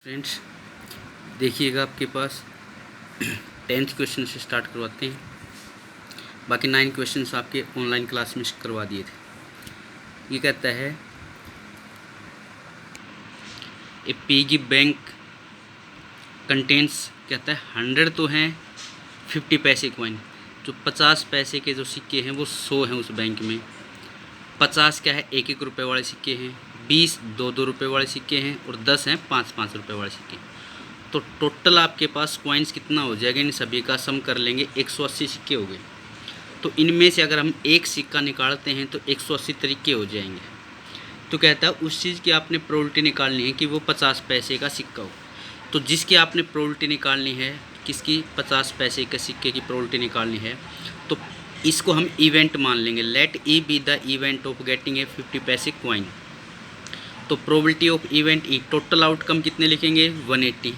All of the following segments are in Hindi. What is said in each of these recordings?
फ्रेंड्स देखिएगा, आपके पास 10th क्वेश्चन से स्टार्ट करवाते हैं। बाकी 9 क्वेश्चंस आपके ऑनलाइन क्लास में करवा दिए थे। ये कहता है ए पिगी बैंक कंटेंट्स, कहता है 100 तो हैं 50 पैसे कॉइन। जो 50 पैसे के जो सिक्के हैं वो 100 हैं उस बैंक में। 50 क्या है 1-1 रुपये वाले सिक्के हैं, 20 2-2 रुपये वाले सिक्के हैं और 10 हैं 5-5 रुपये वाले सिक्के। तो टोटल आपके पास कॉइन्स कितना हो जाएगा, इन सभी का सम कर लेंगे, 180 सिक्के हो गए। तो इनमें से अगर हम एक सिक्का निकालते हैं तो 180 तरीके हो जाएंगे। तो कहता है उस चीज़ की आपने प्रोबेबिलिटी निकालनी है कि वो 50 पैसे का सिक्का हो। तो जिसकी आपने प्रोबेबिलिटी निकालनी है, किसकी, 50 पैसे के सिक्के की प्रोबेबिलिटी निकालनी है, तो इसको हम इवेंट मान लेंगे। Let E be the event of getting a 50 पैसे कॉइन। तो probability of event E, total outcome कितने लिखेंगे 180,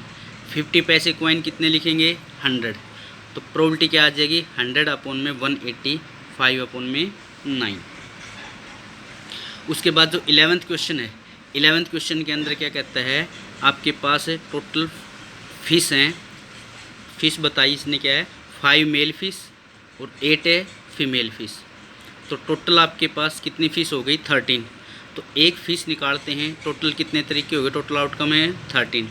50 पैसे कॉइन कितने लिखेंगे 100। तो प्रोबेबिलिटी क्या आ जाएगी 100 अपॉन में 180, 5 अपॉन में 9। उसके बाद जो 11th क्वेश्चन है, 11th क्वेश्चन के अंदर क्या कहता है, आपके पास है टोटल फिश हैं। फिश बताइए इसने क्या है, 5 मेल फिश और 8 है फीमेल फिश। तो टोटल आपके पास कितनी फ़िश हो गई 13। तो एक फ़िश निकालते हैं, टोटल कितने तरीके हो गए, टोटल आउटकम है 13।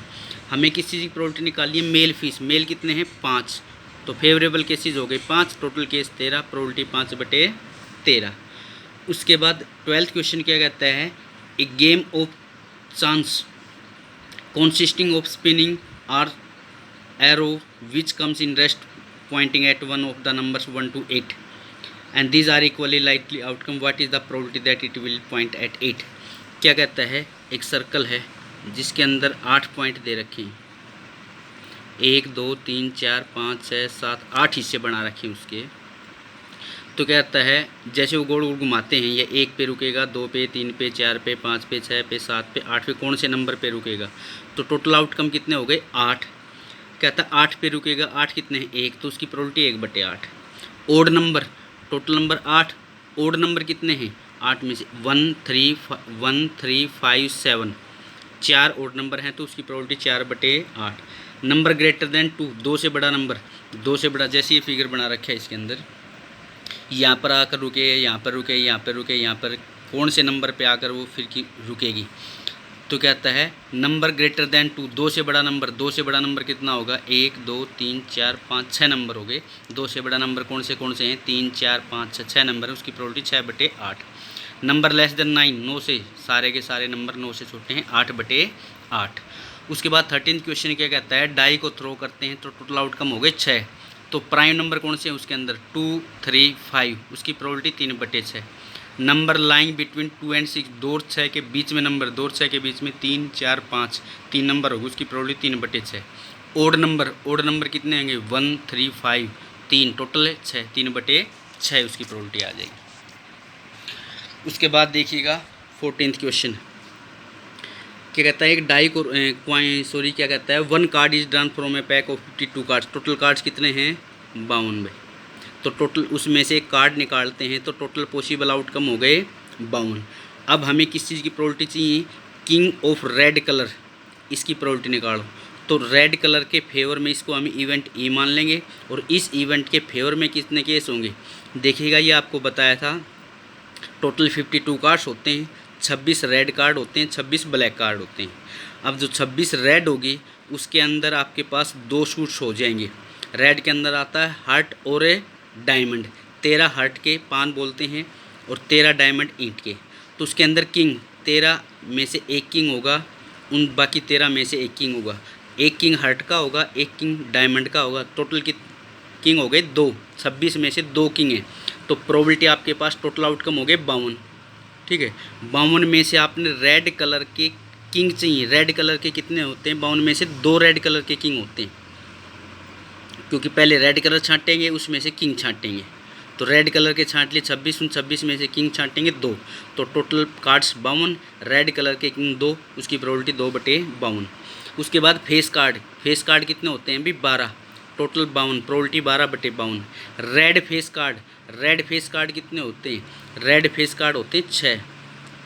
हमें किस चीज़ की प्रोबेबिलिटी निकालिए, मेल फिश। मेल कितने हैं 5, तो फेवरेबल केसेस हो गए 5, टोटल केस 13, प्रोबेबिलिटी 5/13। उसके बाद 12th क्वेश्चन क्या कहता है, a game of chance consisting of spinning or arrow which comes in rest pointing at one of the numbers 1 to 8 and these are equally likely outcome, what is the probability that it will point at 8। क्या कहता है, एक सर्कल है जिसके अंदर 8 पॉइंट दे रखे हैं, 1 2 3 4 5 6 7 8 हिस्से बना रखे हैं उसके। तो क्या कहता है, जैसे वो गोल गोल घुमाते हैं, ये 1 पे रुकेगा, 2 पे, 3 पे, 4 पे, 5 पे, 6 पे, 7 पे, 8 पे, कौन से नंबर पे रुकेगा। तो टोटल आउटकम कितने हो गए 8। कहता है 8 पे रुकेगा, 8 कितने हैं 1, तो उसकी probability 1/8। Odd number, total number 8, odd number कितने हैं 8 में से 1 3 5 7, 4 ओड नंबर हैं तो उसकी प्रोबेबिलिटी 4/8। नंबर ग्रेटर देन 2, 2 से बड़ा नंबर, 2 से बड़ा, जैसे ये फिगर बना रखा है इसके अंदर, यहाँ पर आकर रुके, यहाँ पर रुके, यहाँ पर रुके, यहाँ पर कौन से नंबर पे आकर वो फिर की रुकेगी। तो कहता है नंबर ग्रेटर देन 2, 2 से बड़ा नंबर, 2 से बड़ा नंबर कितना होगा 1 2 3 4 5 6 नंबर हो गए। 2 से बड़ा नंबर कौन से हैं 3 4 5 6 नंबर है, उसकी प्रोबेबिलिटी 6/8। नंबर लेस देन 9, 9 से सारे के सारे नंबर 9 से छोटे हैं, 8/8। उसके बाद 13th क्वेश्चन क्या कहता है, डाई को थ्रो करते हैं तो टोटल आउटकम हो गए 6। तो प्राइम नंबर कौन से हैं उसके अंदर 2 3 5, उसकी probability 3/6। Number lying between 2 and 6, 2 और 6 के बीच में नंबर, 2 और 6 के बीच में 3 4 5, 3 नंबर होगी, उसकी प्रोबेबिलिटी 3/6। ओड नंबर कितने होंगे 1 3 5, 3, टोटल है 6, 3/6 उसकी प्रोबेबिलिटी आ जाएगी। उसके बाद देखिएगा 14th क्वेश्चन क्या कहता है, एक डाई को क्या कहता है, 1 card is drawn from A pack of 52 cards. Total cards कितने हैं 52 भाई। तो टोटल उसमें से एक कार्ड निकालते हैं तो टोटल पॉसिबल आउटकम हो गए 52। अब हमें किस चीज़ की प्रोबेबिलिटी चाहिए, किंग ऑफ रेड कलर, इसकी प्रोबेबिलिटी निकालो। तो रेड कलर के फेवर में इसको हम इवेंट ई मान लेंगे और इस इवेंट के फेवर में कितने केस होंगे, देखिएगा ये आपको बताया था, टोटल 52 कार्ड्स होते हैं, 26 रेड कार्ड होते हैं, 26 ब्लैक कार्ड होते हैं। अब जो 26 रेड होगी उसके अंदर आपके पास 2 सूट्स हो जाएंगे। रेड के अंदर आता है हार्ट और डायमंड, 13 हार्ट के पान बोलते हैं और 13 डायमंड ईंट के। तो उसके अंदर किंग, 13 में से एक किंग होगा, उन बाकी 13 में से एक किंग होगा। एक किंग हार्ट का होगा, एक किंग डायमंड का होगा। टोटल किंग हो गए 2, 26 में से 2 किंग हैं। तो प्रोबेबिलिटी आपके पास टोटल आउटकम हो गए 52। ठीक है, 52 में से आपने रेड कलर के किंग चाहिए। रेड कलर के कितने होते हैं 52 में से 2 रेड कलर के किंग होते हैं, क्योंकि पहले रेड कलर छांटेंगे उसमें से किंग छांटेंगे। तो रेड कलर के छांट लिए 26, उन 26 में से किंग छांटेंगे 2। तो टोटल कार्ड्स 52, रेड कलर के किंग 2, उसकी प्रोबेबिलिटी 2/52। उसके बाद फेस कार्ड कितने होते हैं भी 12, total 52, probability 12/52। Red face card कितने होते हैं, रेड फेस कार्ड होते हैं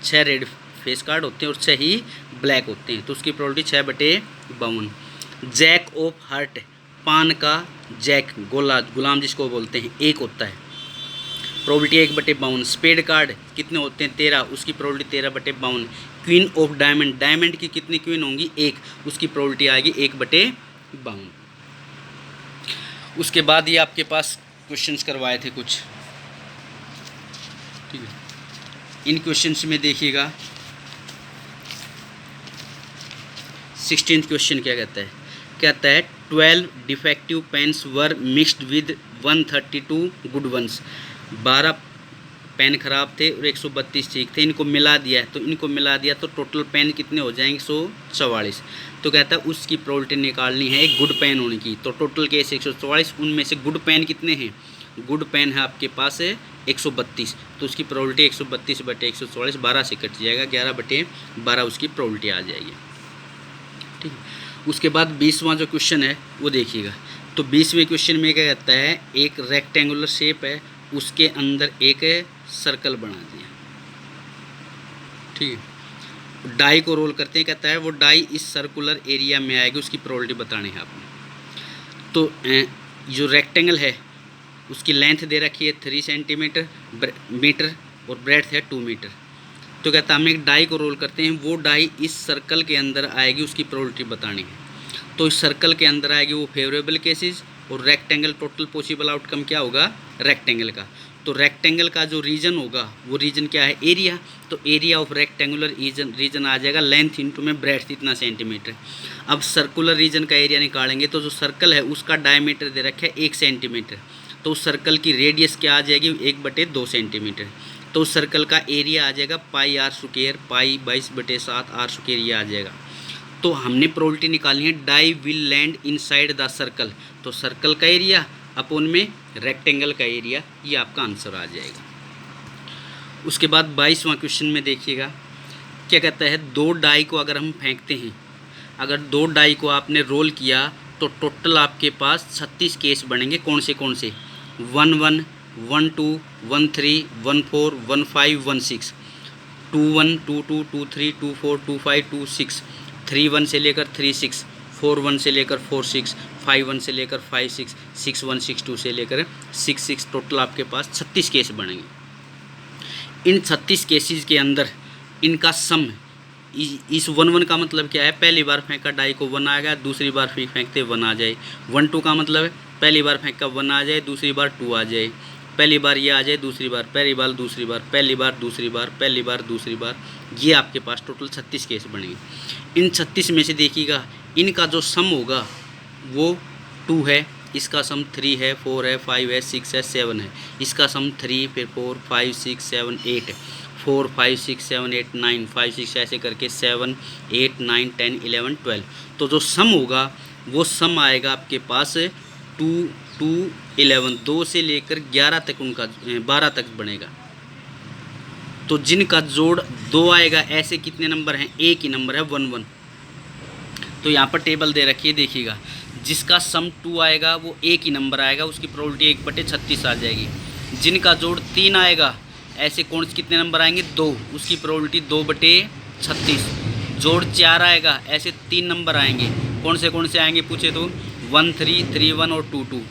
6 रेड फेस कार्ड होते हैं और 6 ही ब्लैक होते हैं, तो उसकी प्रोबेबिलिटी 6/52। जैक ऑफ हार्ट, पान का जैक, गुलाम जिसको बोलते हैं, 1 होता है, प्रोबेबिलिटी 1/52। स्पेड कार्ड कितने होते हैं 13, उसकी probability 13/52। Queen of diamond, diamond की कितनी क्वीन होंगी 1, उसकी प्रोबेबिलिटी आएगी 1/52। उसके बाद ये आपके पास क्वेश्चंस करवाए थे कुछ, ठीक है। इन क्वेश्चंस में देखिएगा 16th क्वेश्चन क्या कहता है 12 defective pens were mixed with 132 good ones. 12 pen खराब थे और 132 ठीक थे, इनको मिला दिया, तो इनको मिला दिया तो टोटल पेन कितने हो जाएंगे 144। तो कहता है उसकी प्रोबेबिलिटी निकालनी है एक गुड पेन होने की, तो टोटल केस 144, उनमें से गुड पेन कितने हैं, गुड पेन है आपके पास है 132, तो उसकी प्रोबेबिलिटी 132/144, 12 से कट जाएगा, 11/12 उसकी प्रोबेबिलिटी आ जाएगी, ठीक। उसके बाद 20वां जो क्वेश्चन है वो देखिएगा। तो 20वें क्वेश्चन में क्या कहता है, एक रेक्टेंगुलर शेप है, उसके अंदर एक सर्कल बना दिया, ठीक है। डाई को रोल करते हैं, कहता है वो डाई इस सर्कुलर एरिया में आएगी, उसकी प्रोबेबिलिटी बतानी है आपने। तो जो रेक्टेंगल है उसकी लेंथ दे रखी है 3 सेंटीमीटर मीटर और ब्रेड्थ है 2 मीटर। तो कहता है हम एक डाई को रोल करते हैं, वो डाई इस सर्कल के अंदर आएगी, उसकी प्रोबेबिलिटी बतानी है। तो इस सर्कल के अंदर आएगी वो फेवरेबल केसेस, और रेक्टेंगल टोटल पॉसिबल आउटकम क्या होगा रेक्टेंगल का। तो रेक्टेंगल का जो रीजन होगा वो रीजन क्या है एरिया, तो एरिया ऑफ रेक्टेंगुलर रीजन आ जाएगा लेंथ इंटू में ब्रेड्थ इतना सेंटीमीटर। अब सर्कुलर रीजन का एरिया निकालेंगे, तो जो सर्कल है उसका डायमीटर दे रखा है 1 सेंटीमीटर, तो उस सर्कल की रेडियस क्या आ जाएगी 1/2 सेंटीमीटर। तो उस सर्कल का एरिया आ जाएगा πr², पाई 22/7 r², ये आ जाएगा। तो हमने प्रोबेबिलिटी निकालनी है die will land inside the circle, तो सर्कल का एरिया अपॉन में रेक्टेंगल का एरिया, ये आपका आंसर आ जाएगा। उसके बाद 22वां क्वेश्चन में देखिएगा क्या कहता है, 2 डाई को अगर हम फेंकते हैं, अगर 2 डाई को आपने रोल किया तो टोटल आपके पास 36 केस बनेंगे। कौन से 1 1 1 2 1 3 1 4 1 5 1 6, 2 1 2 2 2 3 2 4 2 5 2 6, 3 1 से लेकर 3 6, 4 1 से लेकर 4 6, 5 1 से लेकर 5 6, 6 1 6 2 से लेकर 6 6, टोटल आपके पास 36 केस बनेंगे। इन 36 केसेस के अंदर इनका सम, इस 1 1 का मतलब क्या है, पहली बार फेंका डाई को 1 आ गया, दूसरी बार फेंकते 1 आ जाए। 1 2 का मतलब है पहली बार फेंका 1 आ जाए, दूसरी बार 2 आ जाए, पहली बार ये आ जाए, दूसरी बार पहली बार, दूसरी बार पहली बार, दूसरी बार पहली बार, दूसरी बार, ये आपके पास टोटल 36 केस बनेंगे। इन 36 में से देखिएगा इनका जो सम होगा वो 2 है, इसका सम 3 है, 4 है, 5 है, 6 है, 7 है, इसका सम 3 फिर 4 5 6 7 8 है, 4 5 6 7 8 9 5 6 ऐसे करके 7 8 9 10 11 12। तो जो सम होगा वो सम आएगा आपके पास 2 2 11, 2 से लेकर 11 तक, उनका 12 तक बनेगा। तो जिनका जोड़ 2 आएगा, ऐसे कितने नंबर हैं, एक ही नंबर है 1 1। तो यहाँ पर टेबल दे रखी है, देखिएगा जिसका सम 2 आएगा वो एक ही नंबर आएगा, उसकी प्रोबेबिलिटी 1/36 आ जाएगी। जिनका जोड़ 3 आएगा, ऐसे कौन से कितने नंबर आएंगे 2, उसकी प्रोबेबिलिटी 2/36। जोड़ 4 आएगा, ऐसे 3 नंबर आएंगे, कौन से आएंगे पूछे तो 1 3 3 1 और 2 2।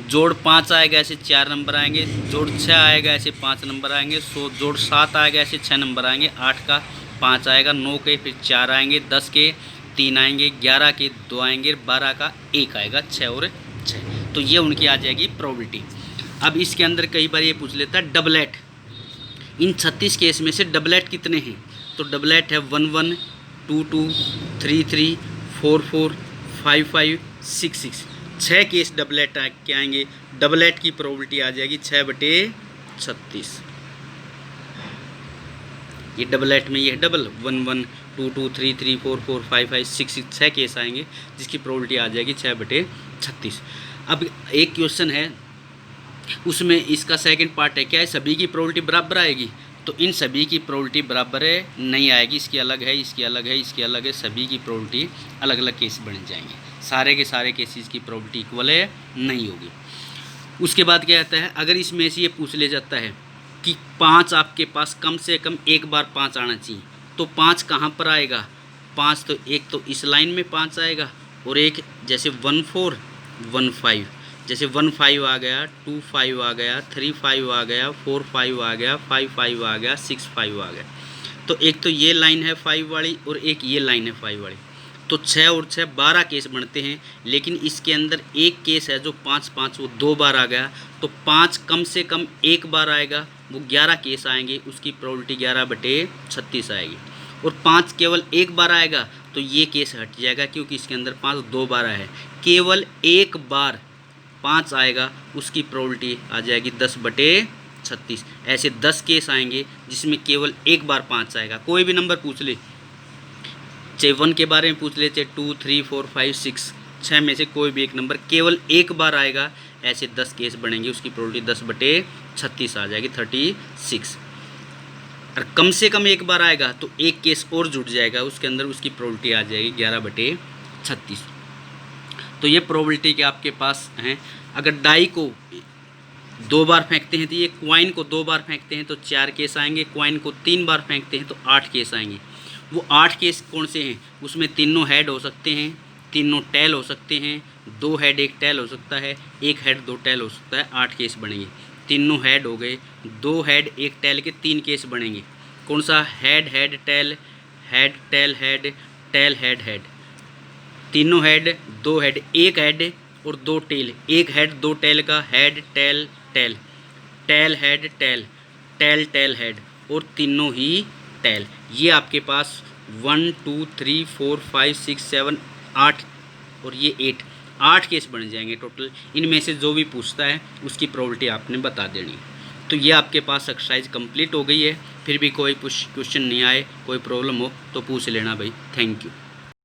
जोड़ 5 आएगा, ऐसे 4 नंबर आएंगे। जोड़ 6 आएगा, ऐसे 5 नंबर आएंगे। जोड़ 7 आएगा, ऐसे 6 नंबर आएंगे। 8 का 5 आएगा, 9 के फिर 4 आएंगे, 10 के 3 आएंगे, 11 के 2 आएंगे, 12 का 1 आएगा, 6 और 6। तो ये उनकी आ जाएगी प्रोबेबिलिटी। अब इसके अंदर कई बार ये पूछ लेता है डबलेट, इन 36 केस में से डबलेट कितने हैं। तो डबलेट है 1 1 2 2 3 3 4 4 5 5 6 6। 6 केस डबलेट के आएंगे, डबलेट की प्रोबेबिलिटी आ जाएगी 6/36। ये डबलेट में ये डबल 1 1 2 2 3 3 4 4 5 5 6 6, 6 केस आएंगे जिसकी प्रोबेबिलिटी आ जाएगी 6/36। अब एक क्वेश्चन है उसमें इसका सेकंड पार्ट है, क्या है सभी की प्रोबेबिलिटी बराबर आएगी। तो इन सभी की प्रोबेबिलिटी बराबर है नहीं आएगी, इसकी अलग है, इसकी अलग है, इसकी अलग है, सभी की प्रोबेबिलिटी अलग अलग केस बन जाएंगे। सारे के सारे केसेस की प्रोबेबिलिटी इक्वल है नहीं होगी। उसके बाद क्या कहता है, अगर इसमें से ये पूछ ले जाता है कि 5 आपके पास कम से कम एक बार 5 आना चाहिए, तो 5 कहाँ पर आएगा? 5 तो एक तो इस लाइन में 5 आएगा और एक जैसे 1 4 1 5, जैसे 1 5 आ गया, 2 5 आ गया, 3 5 आ गया, 4 5 आ गया, 5 5 आ गया, 6 5 आ गया। तो एक तो ये लाइन है 5 वाली और एक ये लाइन है 5 वाली। तो 6 और 6 12 केस बनते हैं, लेकिन इसके अंदर एक केस है जो 5 5 वो 2 बार आ गया। तो 5 कम से कम एक बार आएगा, वो 11 केस आएंगे, उसकी प्रोबेबिलिटी 11/36 आएगी। और 5 केवल एक बार आएगा तो ये केस हट जाएगा, क्योंकि इसके अंदर 5 2 बार आया है। केवल एक बार 5 आएगा, उसकी प्रोबेबिलिटी आ जाएगी 10/36। ऐसे 10 केस आएंगे जिसमें केवल एक बार 5 आएगा। कोई भी नंबर पूछ ले, चाहे 1 के बारे में पूछ ले, चाहे 2 3 4 5 6, 6 में से कोई भी एक नंबर केवल एक बार आएगा। ऐसे 10 केस बनेंगे, उसकी प्रोबेबिलिटी 10/36 आ जाएगी, 36। और कम से कम एक बार आएगा तो एक केस और जुड़ जाएगा उसके अंदर, उसकी प्रोबेबिलिटी आ जाएगी 11/36। तो ये प्रोबेबिलिटी के आपके पास हैं। अगर डाई को 2 बार फेंकते हैं तो ये क्वाइन को 2 बार फेंकते हैं तो 4 केस आएंगे, क्वाइन को 3 बार फेंकते हैं तो 8 केस आएंगे। वो 8 केस कौन से हैं? उसमें तीनों हेड हो सकते हैं, तीनों टेल हो सकते हैं, 2 हेड 1 टेल हो सकता है, 1 हेड 2 टेल हो सकता है। 8 केस बनेंगे। तीनों हेड हो गए, 2 हेड 1 टेल के 3 केस बनेंगे। कौन सा? Head head tail, head tail head, tail head head. तीनों हेड, 2 हेड 1 हेड और 2 टेल, 1 हेड 2 टेल का head tail tail, tail head tail, tail tail head और तीनों ही टेल। ये आपके पास 1 2 3 4 5 6 7 8 और ये 8 केस बन जाएंगे टोटल। इनमें से जो भी पूछता है उसकी प्रोबेबिलिटी आपने बता देनी है। तो ये आपके पास एक्सरसाइज कंप्लीट हो गई है। फिर भी कोई क्वेश्चन नहीं आए, कोई प्रॉब्लम हो तो पूछ लेना भाई। Thank you.